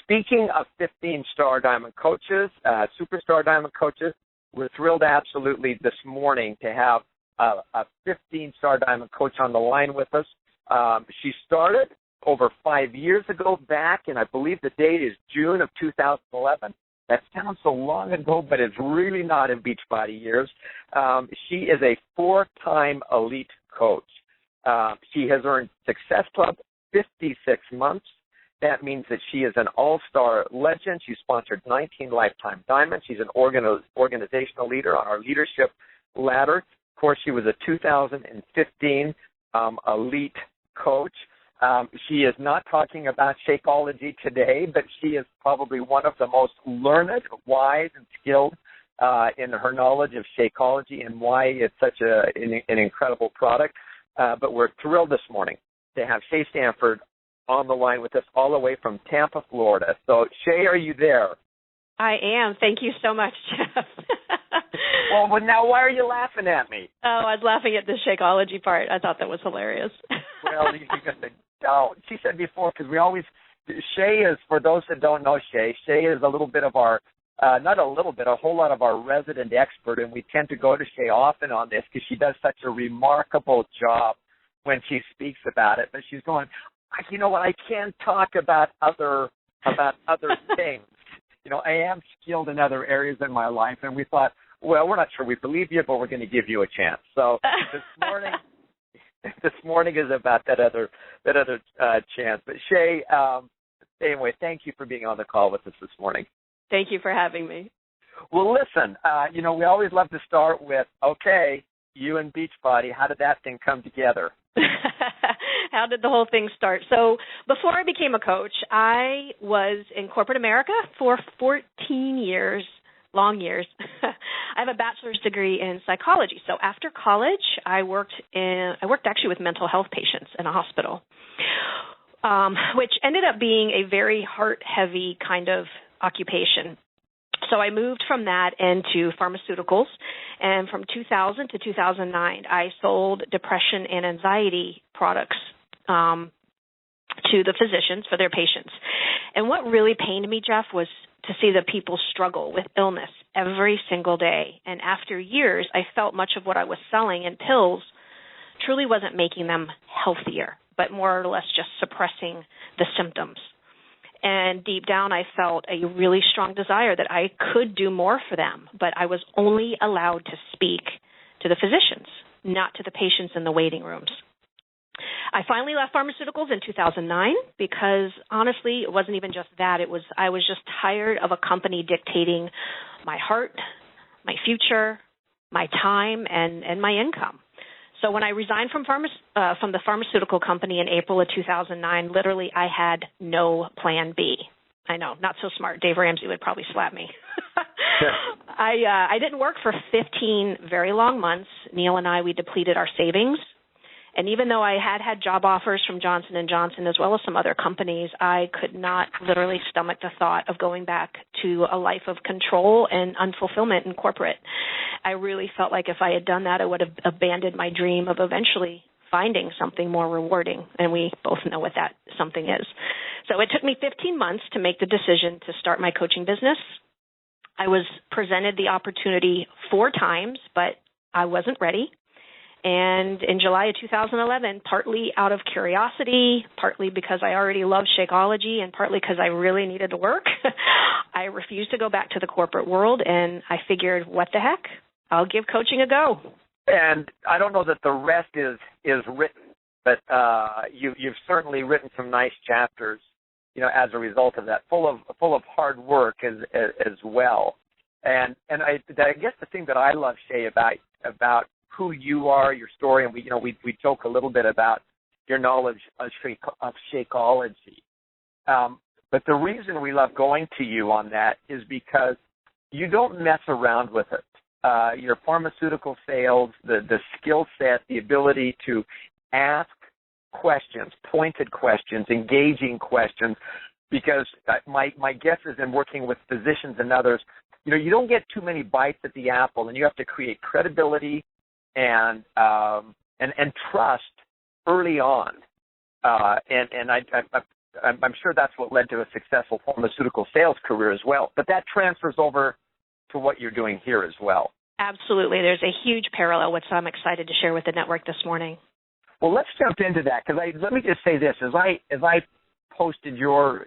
speaking of 15-star diamond coaches, superstar diamond coaches, we're thrilled absolutely this morning to have a 15-star diamond coach on the line with us. She started over 5 years ago back, and I believe the date is June of 2011. That sounds so long ago, but it's really not in Beachbody years. She is a 4-time elite coach. She has earned Success Club 56 months. That means that she is an all-star legend. She sponsored 19 Lifetime Diamonds. She's an organizational leader on our leadership ladder. Of course, she was a 2015 elite coach. She is not talking about Shakeology today, but she is probably one of the most learned, wise, and skilled in her knowledge of Shakeology and why it's such an incredible product. But we're thrilled this morning to have Shay Stanford on the line with us all the way from Tampa, Florida. So, Shay, are you there? I am. Thank you so much, Jeff. Well, now why are you laughing at me? Oh, I was laughing at the Shakeology part. I thought that was hilarious. Well, you don't. She said before, because Shay is, for those that don't know Shay is a little bit of our, not a little bit, a whole lot of our resident expert, and we tend to go to Shay often on this because she does such a remarkable job when she speaks about it. But she's going, you know what, I can't talk about other things. You know, I am skilled in other areas in my life, and we thought, well, we're not sure we believe you, but we're going to give you a chance. So this morning is about that other chance. But Shay, anyway, thank you for being on the call with us this morning. Thank you for having me. Well, listen, we always love to start with, okay, you and Beachbody, how did that thing come together? How did the whole thing start? So before I became a coach, I was in corporate America for 14 years, long years. I have a bachelor's degree in psychology. So after college, I worked actually with mental health patients in a hospital, which ended up being a very heart-heavy kind of occupation. So I moved from that into pharmaceuticals, and from 2000 to 2009, I sold depression and anxiety products to the physicians for their patients. And what really pained me, Jeff, was to see the people struggle with illness every single day. And after years, I felt much of what I was selling in pills truly wasn't making them healthier, but more or less just suppressing the symptoms. And deep down, I felt a really strong desire that I could do more for them, but I was only allowed to speak to the physicians, not to the patients in the waiting rooms. I finally left pharmaceuticals in 2009 because, honestly, it wasn't even just that. I was just tired of a company dictating my heart, my future, my time, and my income. So when I resigned from the pharmaceutical company in April of 2009, literally I had no plan B. I know, not so smart. Dave Ramsey would probably slap me. I didn't work for 15 very long months. Neil and we depleted our savings. And even though I had job offers from Johnson & Johnson as well as some other companies, I could not literally stomach the thought of going back to a life of control and unfulfillment in corporate. I really felt like if I had done that, I would have abandoned my dream of eventually finding something more rewarding, and we both know what that something is. So it took me 15 months to make the decision to start my coaching business. I was presented the opportunity 4 times, but I wasn't ready. And in July of 2011, partly out of curiosity, partly because I already loved Shakeology, and partly because I really needed to work, I refused to go back to the corporate world, and I figured, what the heck? I'll give coaching a go. And I don't know that the rest is written, but you've certainly written some nice chapters, as a result of that, full of hard work as well. And I guess the thing that I love, Shay, about who you are, your story, and we joke a little bit about your knowledge of Shakeology. But the reason we love going to you on that is because you don't mess around with it. Your pharmaceutical sales, the skill set, the ability to ask questions, pointed questions, engaging questions, because my guess is in working with physicians and others, you don't get too many bites at the apple, and you have to create credibility and trust early on. And I'm sure that's what led to a successful pharmaceutical sales career as well. But that transfers over to what you're doing here as well. Absolutely. There's a huge parallel, which I'm excited to share with the network this morning. Well, let's jump into that, because let me just say this: as I posted your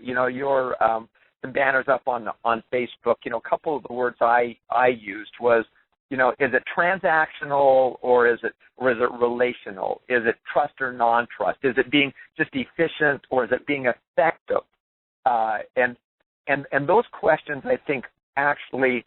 some banners up on Facebook, a couple of the words I used was, is it transactional or is it relational? Is it trust or non-trust? Is it being just efficient or is it being effective? And those questions, I think, actually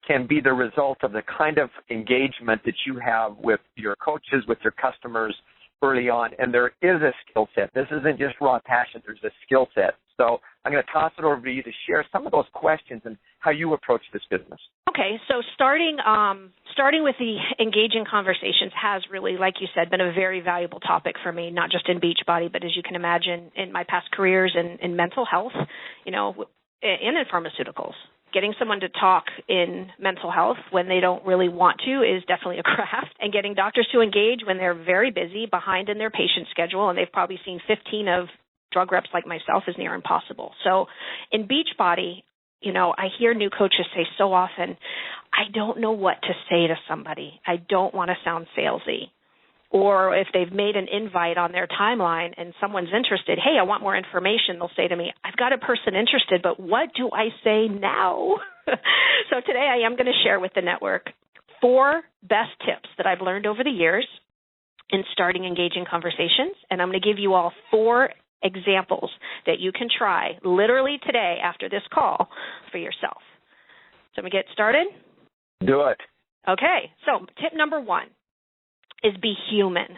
can be the result of the kind of engagement that you have with your coaches, with your customers early on. And there is a skill set. This isn't just raw passion. There's a skill set. So I'm going to toss it over to you to share some of those questions and how you approach this business. Okay, so starting with the engaging conversations has really, like you said, been a very valuable topic for me, not just in Beachbody, but as you can imagine, in my past careers in mental health, and in pharmaceuticals. Getting someone to talk in mental health when they don't really want to is definitely a craft, and getting doctors to engage when they're very busy, behind in their patient schedule, and they've probably seen 15 of drug reps like myself is near impossible. So in Beachbody, I hear new coaches say so often, I don't know what to say to somebody. I don't want to sound salesy. Or if they've made an invite on their timeline and someone's interested, hey, I want more information, they'll say to me, I've got a person interested, but what do I say now? So today I am going to share with the network 4 best tips that I've learned over the years in starting engaging conversations, and I'm going to give you all 4 examples that you can try literally today after this call for yourself. So I'm going to get started? Do it. Okay, so tip number 1 is be human.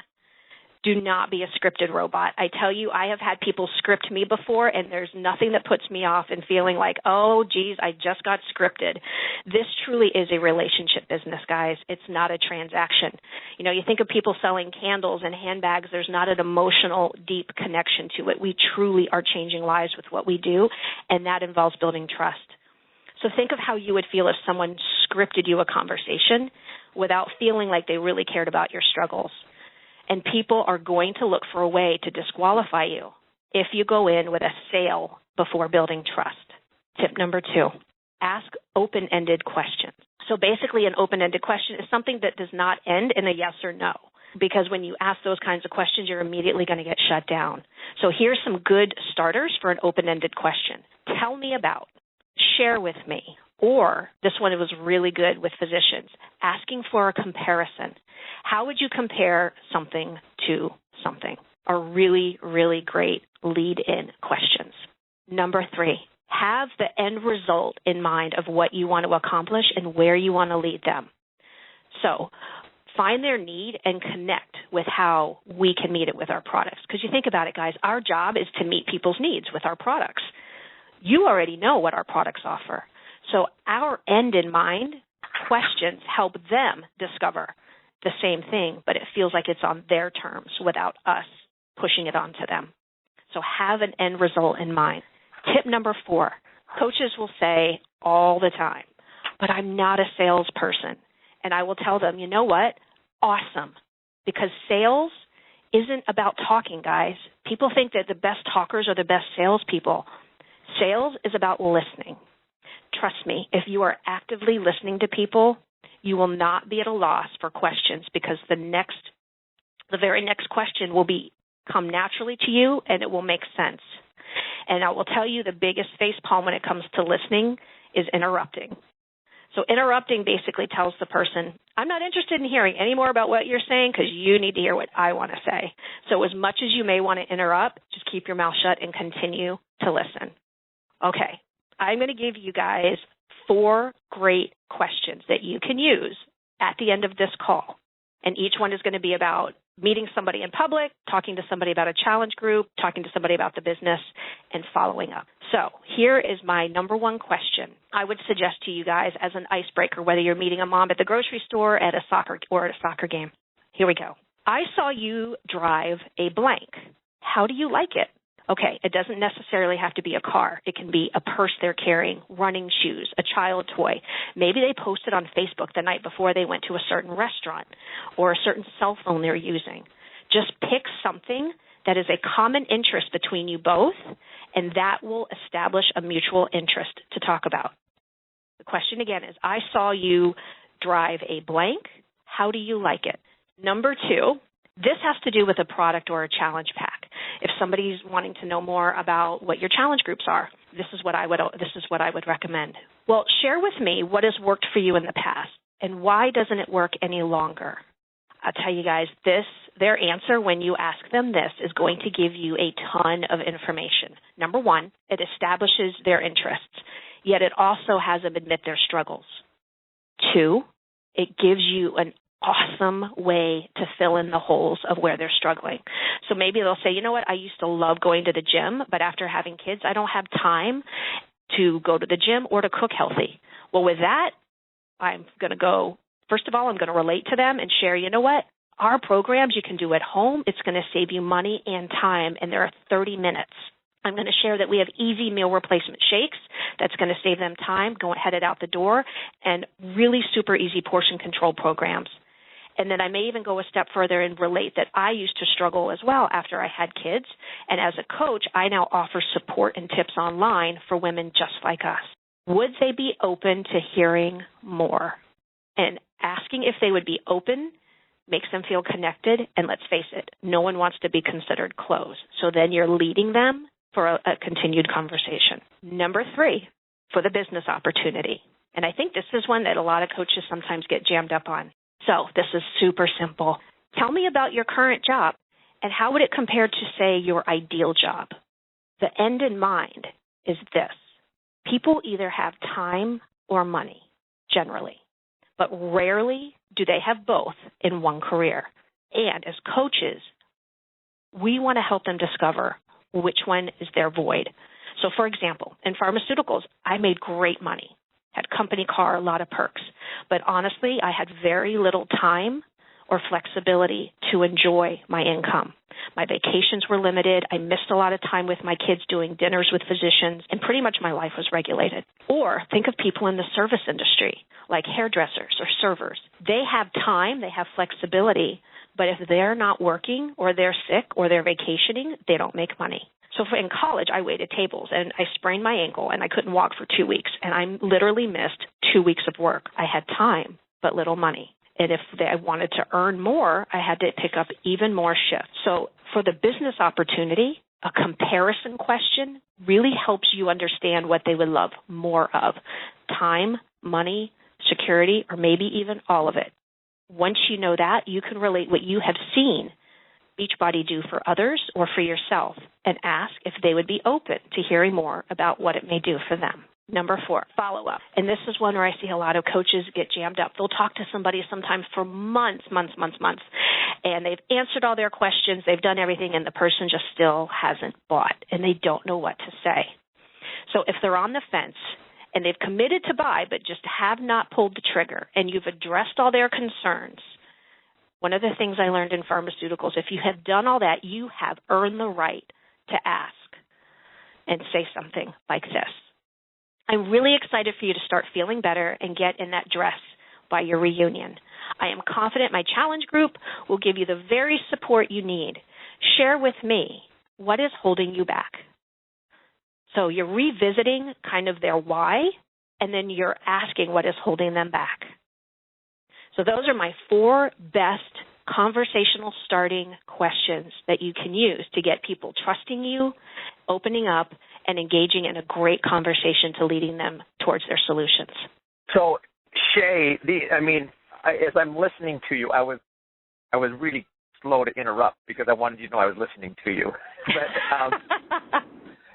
Do not be a scripted robot. I tell you, I have had people script me before, and there's nothing that puts me off in feeling like, oh, geez, I just got scripted. This truly is a relationship business, guys. It's not a transaction. You think of people selling candles and handbags. There's not an emotional, deep connection to it. We truly are changing lives with what we do, and that involves building trust. So think of how you would feel if someone scripted you a conversation without feeling like they really cared about your struggles. And people are going to look for a way to disqualify you if you go in with a sale before building trust. Tip number 2, ask open-ended questions. So basically an open-ended question is something that does not end in a yes or no, because when you ask those kinds of questions, you're immediately going to get shut down. So here's some good starters for an open-ended question. Tell me about, share with me, or this one was really good with physicians, asking for a comparison. How would you compare something to something? Are really, really great lead-in questions. Number 3, have the end result in mind of what you want to accomplish and where you want to lead them. So find their need and connect with how we can meet it with our products. Because you think about it, guys, our job is to meet people's needs with our products. You already know what our products offer. So our end in mind questions help them discover the same thing, but it feels like it's on their terms without us pushing it onto them. So have an end result in mind. Tip number 4, coaches will say all the time, but I'm not a salesperson. And I will tell them, you know what? Awesome. Because sales isn't about talking, guys. People think that the best talkers are the best salespeople. Sales is about listening. Trust me, if you are actively listening to people, you will not be at a loss for questions, because the very next question will come naturally to you and it will make sense. And I will tell you the biggest facepalm when it comes to listening is interrupting. So interrupting basically tells the person, I'm not interested in hearing any more about what you're saying because you need to hear what I want to say. So as much as you may want to interrupt, just keep your mouth shut and continue to listen. Okay, I'm going to give you guys 4 great questions that you can use at the end of this call. And each one is going to be about meeting somebody in public, talking to somebody about a challenge group, talking to somebody about the business, and following up. So here is my number 1 question I would suggest to you guys as an icebreaker, whether you're meeting a mom at the grocery store at a soccer game. Here we go. I saw you drive a blank. How do you like it? Okay, it doesn't necessarily have to be a car. It can be a purse they're carrying, running shoes, a child toy. Maybe they posted on Facebook the night before they went to a certain restaurant or a certain cell phone they're using. Just pick something that is a common interest between you both, and that will establish a mutual interest to talk about. The question again is, I saw you drive a blank. How do you like it? Number 2, this has to do with a product or a challenge pack. If somebody's wanting to know more about what your challenge groups are, this is what I would recommend. Well, share with me what has worked for you in the past and why doesn't it work any longer? I'll tell you guys, their answer when you ask them this is going to give you a ton of information. Number 1, it establishes their interests, yet it also has them admit their struggles. 2, it gives you an awesome way to fill in the holes of where they're struggling. So maybe they'll say, you know what, I used to love going to the gym, but after having kids, I don't have time to go to the gym or to cook healthy. Well, with that, I'm going to go, first of all, I'm going to relate to them and share, you know what, our programs you can do at home. It's going to save you money and time, and there are 30 minutes. I'm going to share that we have easy meal replacement shakes. That's going to save them time, headed out the door, and really super easy portion control programs. And then I may even go a step further and relate that I used to struggle as well after I had kids. And as a coach, I now offer support and tips online for women just like us. Would they be open to hearing more? And asking if they would be open makes them feel connected. And let's face it, no one wants to be considered closed. So then you're leading them for a continued conversation. Number 3, for the business opportunity. And I think this is one that a lot of coaches sometimes get jammed up on. So this is super simple. Tell me about your current job and how would it compare to, say, your ideal job? The end in mind is this. People either have time or money, generally, but rarely do they have both in one career. And as coaches, we want to help them discover which one is their void. So, for example, in pharmaceuticals, I made great money. Had company car, a lot of perks. But honestly, I had very little time or flexibility to enjoy my income. My vacations were limited. I missed a lot of time with my kids doing dinners with physicians, and pretty much my life was regulated. Or think of people in the service industry, like hairdressers or servers. They have time, they have flexibility, but if they're not working or they're sick or they're vacationing, they don't make money. So in college, I waited tables, and I sprained my ankle, and I couldn't walk for 2 weeks, and I literally missed 2 weeks of work. I had time, but little money. And if I wanted to earn more, I had to pick up even more shifts. So for the business opportunity, a comparison question really helps you understand what they would love more of: time, money, security, or maybe even all of it. Once you know that, you can relate what you have seen Beachbody do for others or for yourself and ask if they would be open to hearing more about what it may do for them. Number 4, follow-up. And this is one where I see a lot of coaches get jammed up. They'll talk to somebody sometimes for months, and they've answered all their questions, they've done everything, and the person just still hasn't bought, and they don't know what to say. So if they're on the fence and they've committed to buy but just have not pulled the trigger, and you've addressed all their concerns, one of the things I learned in pharmaceuticals, if you have done all that, you have earned the right to ask and say something like this. I'm really excited for you to start feeling better and get in that dress by your reunion. I am confident my challenge group will give you the very support you need. Share with me what is holding you back. So you're revisiting kind of their why, and then you're asking what is holding them back. So those are my 4 best conversational starting questions that you can use to get people trusting you, opening up, and engaging in a great conversation to leading them towards their solutions. So, Shay, as I'm listening to you, I was really slow to interrupt because I wanted you to know I was listening to you. But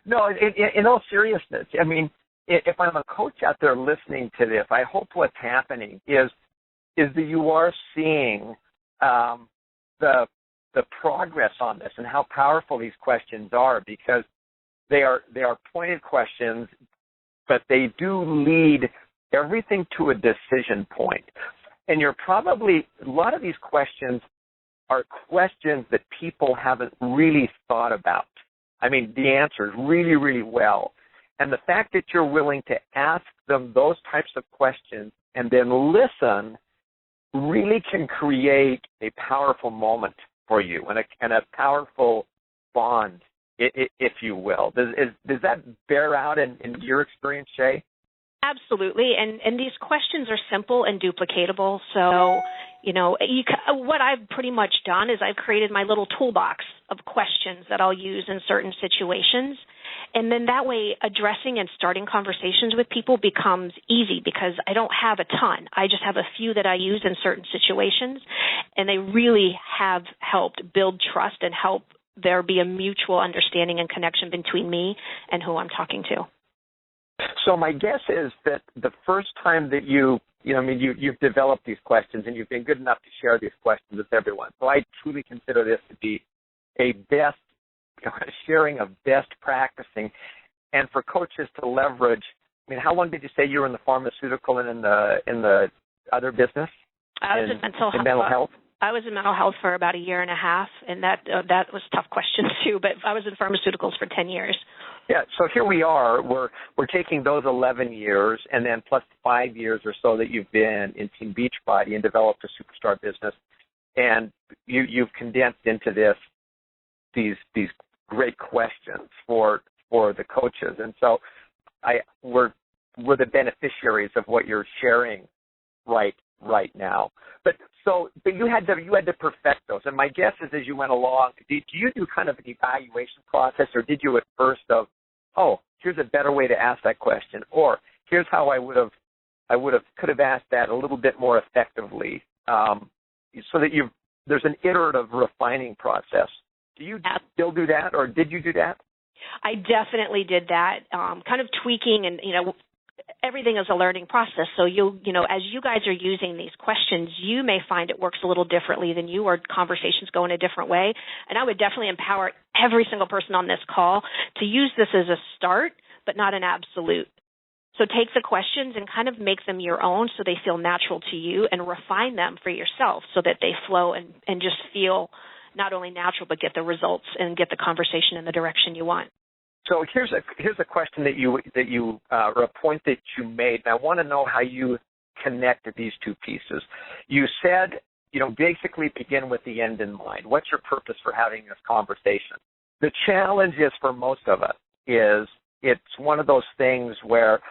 no, in all seriousness, I mean, if I'm a coach out there listening to this, I hope what's happening is that you are seeing the progress on this and how powerful these questions are, because they are pointed questions, but they do lead everything to a decision point. And you're probably, a lot of these questions are questions that people haven't really thought about. I mean, the answers really, really well. And the fact that you're willing to ask them those types of questions and then listen really can create a powerful moment for you and a powerful respond, if you will. Does that bear out in your experience, Shay? Absolutely, and these questions are simple and duplicatable. So, what I've pretty much done is I've created my little toolbox of questions that I'll use in certain situations, and then that way addressing and starting conversations with people becomes easy because I don't have a ton. I just have a few that I use in certain situations, and they really have helped build trust and help there be a mutual understanding and connection between me and who I'm talking to. So my guess is that the first time that you've developed these questions and you've been good enough to share these questions with everyone. So I truly consider this to be a best sharing of best practicing, and for coaches to leverage. I mean, how long did you say you were in the pharmaceutical and in the other business? I was in mental health. I was in mental health for about a year and a half, and that was a tough question too. But I was in pharmaceuticals for 10 years. Yeah, so here we are. We're taking those 11 years and then plus 5 years or so that you've been in Team Beachbody and developed a superstar business, and you've condensed into these great questions for the coaches. And so we're the beneficiaries of what you're sharing right now. But you had to perfect those. And my guess is as you went along, did you do kind of an evaluation process, or did you at first here's a better way to ask that question, or here's how could have asked that a little bit more effectively, so that there's an iterative refining process. Do you still do that, or did you do that? I definitely did that, kind of tweaking, and everything is a learning process. So as you guys are using these questions, you may find it works a little differently than you, or conversations go in a different way. And I would definitely empower every single person on this call to use this as a start, but not an absolute. So take the questions and kind of make them your own so they feel natural to you, and refine them for yourself so that they flow and just feel not only natural, but get the results and get the conversation in the direction you want. So here's a question or a point that you made, and I want to know how you connect these two pieces. You said, basically begin with the end in mind. What's your purpose for having this conversation? The challenge is for most of us is it's one of those things where,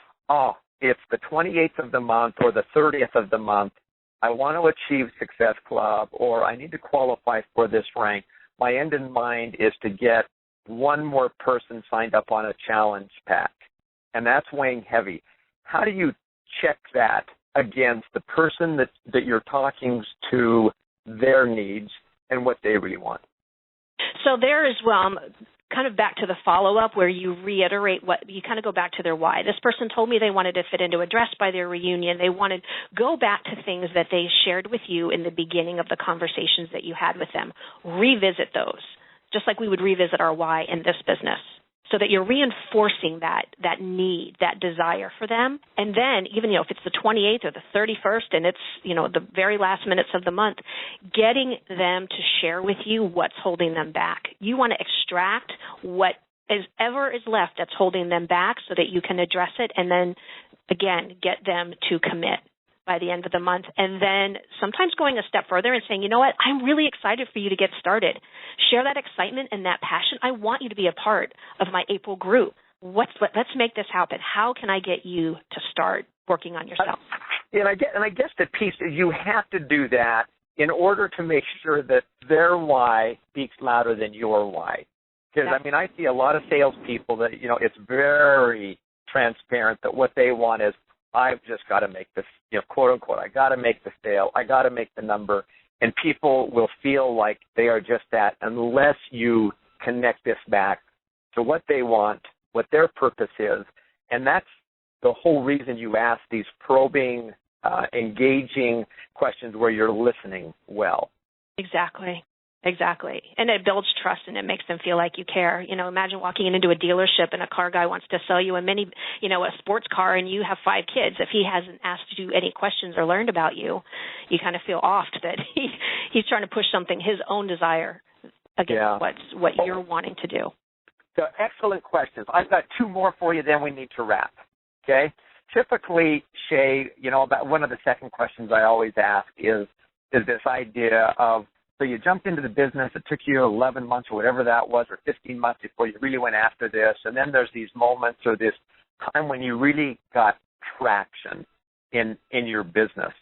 it's the 28th of the month or the 30th of the month. I want to achieve Success Club, or I need to qualify for this rank. My end in mind is to get one more person signed up on a challenge pack, and that's weighing heavy. How do you check that against the person that you're talking to, their needs, and what they really want? So there is kind of back to the follow-up where you reiterate you kind of go back to their why. This person told me they wanted to fit into a dress by their reunion. They wanted go back to things that they shared with you in the beginning of the conversations that you had with them. Revisit those, just like we would revisit our why in this business, so that you're reinforcing that need, that desire for them. And then even, if it's the 28th or the 31st and it's, the very last minutes of the month, getting them to share with you what's holding them back. You want to extract whatever is left that's holding them back so that you can address it, and then, again, get them to commit by the end of the month. And then sometimes going a step further and saying, you know what, I'm really excited for you to get started. Share that excitement and that passion. I want you to be a part of my April group. Let's make this happen. How can I get you to start working on yourself? And I guess the piece is you have to do that in order to make sure that their why speaks louder than your why. Because, I see a lot of salespeople that, it's very transparent that what they want is, I've just got to make this, quote unquote, I got to make the sale, I got to make the number, and people will feel like they are just that unless you connect this back to what they want, what their purpose is, and that's the whole reason you ask these probing, engaging questions where you're listening well. Exactly. And it builds trust, and it makes them feel like you care. Imagine walking into a dealership and a car guy wants to sell you a sports car, and you have 5 kids. If he hasn't asked you any questions or learned about you, you kind of feel off that he's trying to push something, his own desire, against what you're wanting to do. So excellent questions. I've got 2 more for you, then we need to wrap. Okay? Typically, Shay, about one of the second questions I always ask is this idea of So you jumped into the business. It took you 11 months or whatever that was, or 15 months before you really went after this. And then there's these moments or this time when you really got traction in your business.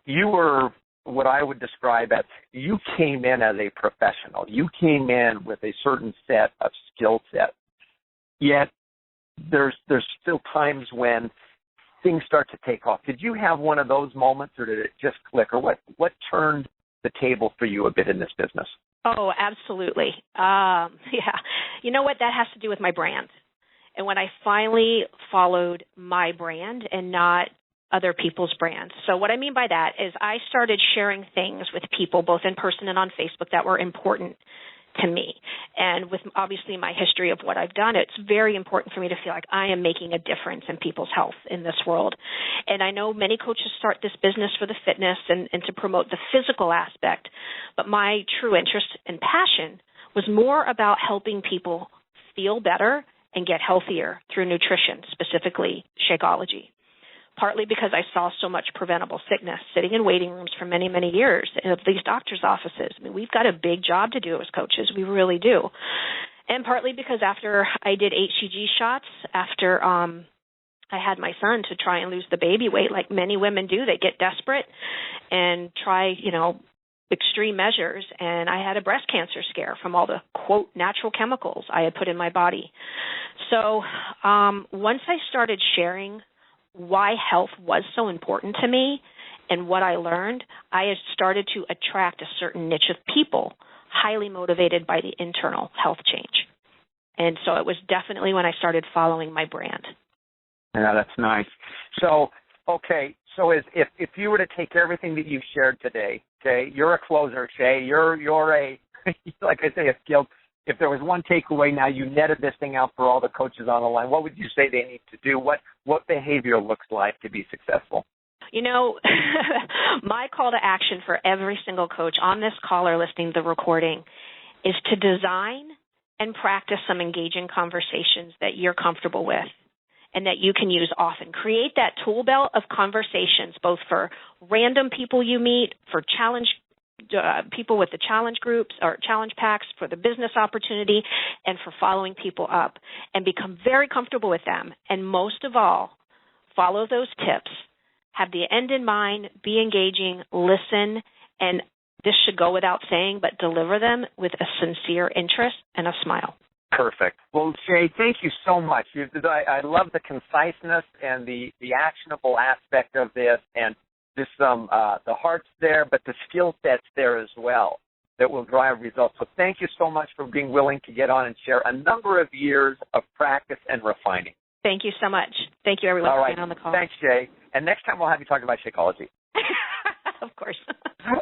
You were what I would describe as, you came in as a professional. You came in with a certain set of skill sets. Yet there's still times when things start to take off. Did you have one of those moments, or did it just click? Or what turned the table for you a bit in this business? Oh, absolutely. Yeah. You know what? That has to do with my brand. And when I finally followed my brand and not other people's brands. So what I mean by that is I started sharing things with people, both in person and on Facebook, that were important to me. And with obviously my history of what I've done, it's very important for me to feel like I am making a difference in people's health in this world. And I know many coaches start this business for the fitness and to promote the physical aspect, but my true interest and passion was more about helping people feel better and get healthier through nutrition, specifically Shakeology. Partly because I saw so much preventable sickness sitting in waiting rooms for many, many years in these doctors' offices. I mean, we've got a big job to do as coaches. We really do. And partly because after I did HCG shots, after I had my son to try and lose the baby weight, like many women do, they get desperate and try, extreme measures. And I had a breast cancer scare from all the, quote, natural chemicals I had put in my body. So once I started sharing why health was so important to me and what I learned, I had started to attract a certain niche of people highly motivated by the internal health change. And so it was definitely when I started following my brand. Yeah, that's nice. So, okay, so if you were to take everything that you've shared today, okay, you're a closer, Shay, you're a, like I say, a skilled. If there was one takeaway now, you netted this thing out for all the coaches on the line, what would you say they need to do? What behavior looks like to be successful? My call to action for every single coach on this call or listening to the recording is to design and practice some engaging conversations that you're comfortable with and that you can use often. Create that tool belt of conversations, both for random people you meet, for people with the challenge groups or challenge packs, for the business opportunity, and for following people up, and become very comfortable with them. And most of all, follow those tips. Have the end in mind, be engaging, listen, and this should go without saying, but deliver them with a sincere interest and a smile. Perfect. Well, Shay, thank you so much. I love the conciseness and the actionable aspect of this, and just the heart's there, but the skill set's there as well that will drive results. So thank you so much for being willing to get on and share a number of years of practice and refining. Thank you so much. Thank you, everyone, for being on the call. Thanks, Shay. And next time we'll have you talk about Shakeology. Of course.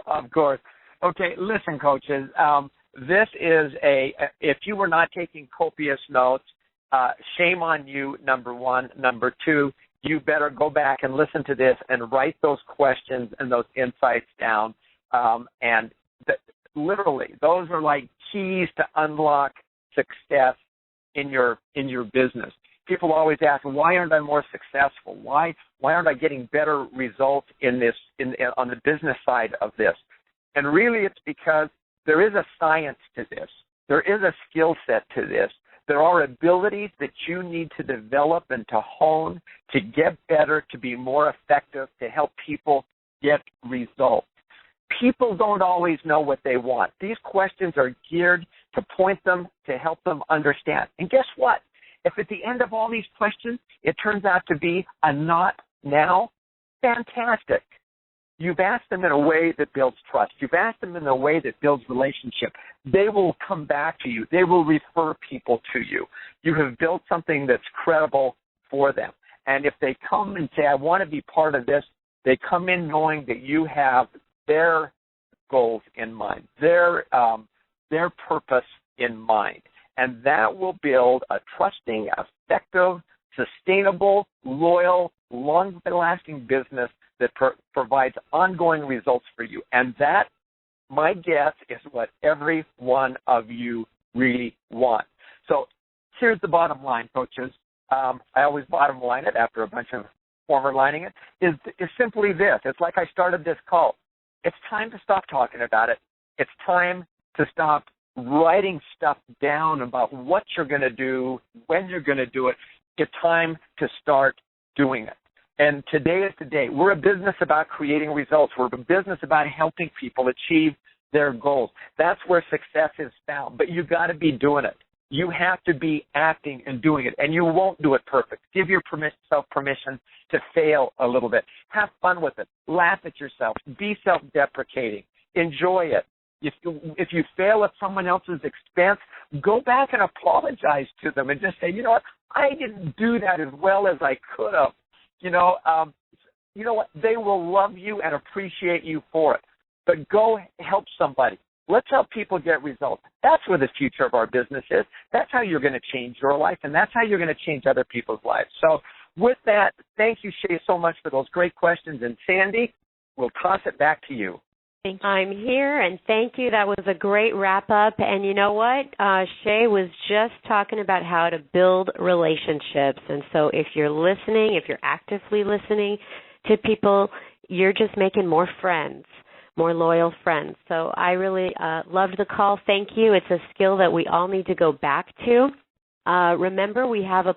Of course. Okay, listen, coaches. This is if you were not taking copious notes, shame on you, number one. Number two, you better go back and listen to this and write those questions and those insights down. Literally, those are like keys to unlock success in your business. People always ask, why aren't I more successful? Why aren't I getting better results on the business side of this? And really, it's because there is a science to this. There is a skill set to this. There are abilities that you need to develop and to hone to get better, to be more effective, to help people get results. People don't always know what they want. These questions are geared to point them, to help them understand. And guess what? If at the end of all these questions, it turns out to be a not now, fantastic. You've asked them in a way that builds trust. You've asked them in a way that builds relationship. They will come back to you. They will refer people to you. You have built something that's credible for them. And if they come and say, I want to be part of this, they come in knowing that you have their goals in mind, their purpose in mind. And that will build a trusting, effective, sustainable, loyal, long-lasting business that provides ongoing results for you. And that, my guess, is what every one of you really want. So here's the bottom line, coaches. I always bottom line it after a bunch of former lining it, is simply this. It's like I started this call. It's time to stop talking about it It's time to stop writing stuff down about what you're going to do, when you're going to do it. It's time to start doing it. And today is the day. We're a business about creating results. We're a business about helping people achieve their goals. That's where success is found. But you got to be doing it. You have to be acting and doing it. And you won't do it perfect. Give yourself permission to fail a little bit. Have fun with it. Laugh at yourself. Be self-deprecating. Enjoy it. If you fail at someone else's expense, go back and apologize to them and just say, you know what, I didn't do that as well as I could have. You know what, they will love you and appreciate you for it. But go help somebody. Let's help people get results. That's where the future of our business is. That's how you're going to change your life, and that's how you're going to change other people's lives. So with that, thank you, Shay, so much for those great questions. And Sandy, we'll toss it back to you. I'm here, and thank you. That was a great wrap-up. And you know what? Shay was just talking about how to build relationships. And so if you're listening, if you're actively listening to people, you're just making more friends, more loyal friends. So I really loved the call. Thank you. It's a skill that we all need to go back to. Remember, we have a